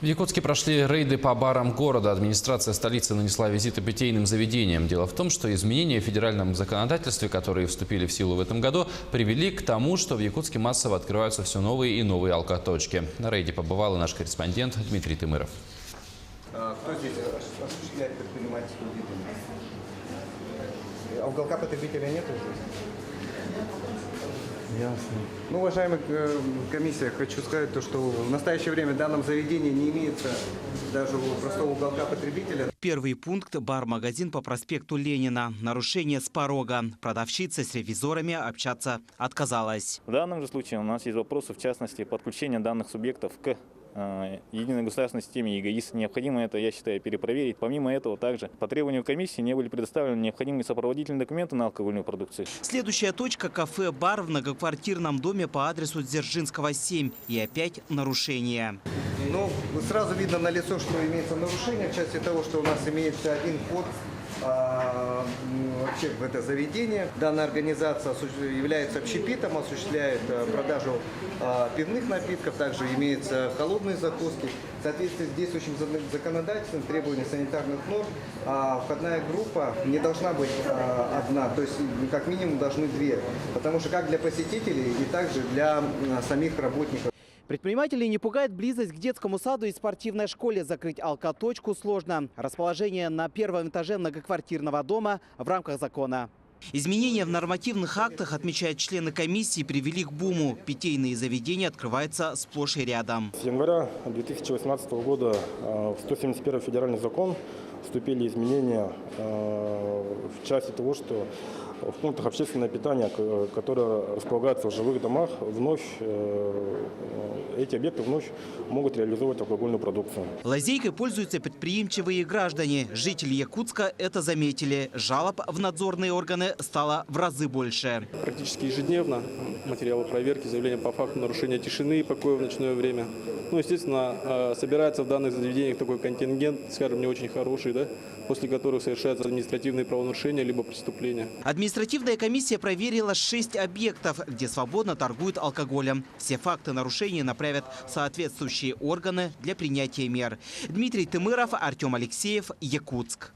В Якутске прошли рейды по барам города. Администрация столицы нанесла визиты питейным заведениям. Дело в том, что изменения в федеральном законодательстве, которые вступили в силу в этом году, привели к тому, что в Якутске массово открываются все новые и новые алкоточки. На рейде побывал и наш корреспондент Дмитрий Тымыров. Кто здесь осуществляет предпринимательскую деятельность? А уголка потребителя нету здесь? Ясно. Ну, уважаемая комиссия, хочу сказать, что в настоящее время в данном заведении не имеется даже простого уголка потребителя. Первый пункт – бар-магазин по проспекту Ленина. Нарушение с порога. Продавщица с ревизорами общаться отказалась. В данном же случае у нас есть вопросы, в частности, подключения данных субъектов к единой государственной системе ЕГАИС. Необходимо это, я считаю, перепроверить. Помимо этого, также по требованию комиссии не были предоставлены необходимые сопроводительные документы на алкогольную продукцию. Следующая точка – кафе-бар в многоквартирном доме по адресу Дзержинского, 7. И опять нарушение. Ну, сразу видно на лицо, что имеется нарушение в части того, что у нас имеется один вход вообще в это заведение. Данная организация является общепитом, осуществляет продажу пивных напитков, также имеются холодные закуски. В соответствии с действующим законодательством, требованиям санитарных норм, входная группа не должна быть одна, то есть как минимум должны две, потому что как для посетителей и также для самих работников. Предпринимателей не пугает близость к детскому саду и спортивной школе. Закрыть алкоточку сложно. Расположение на первом этаже многоквартирного дома в рамках закона. Изменения в нормативных актах, отмечают члены комиссии, привели к буму. Питейные заведения открываются сплошь и рядом. С января 2018 года в 171 федеральный закон вступили изменения в части того, что в пунктах общественного питания, которые располагаются в жилых домах, вновь эти объекты вновь могут реализовывать алкогольную продукцию. Лазейкой пользуются предприимчивые граждане. Жители Якутска это заметили. Жалоб в надзорные органы стало в разы больше. Практически ежедневно материалы проверки, заявления по факту нарушения тишины и покоя в ночное время. Ну, естественно, собирается в данных заведениях такой контингент, скажем, не очень хороший, да, после которых совершаются административные правонарушения либо преступления. Административная комиссия проверила 6 объектов, где свободно торгуют алкоголем. Все факты нарушений направят в соответствующие органы для принятия мер. Дмитрий Тымыров, Артем Алексеев, Якутск.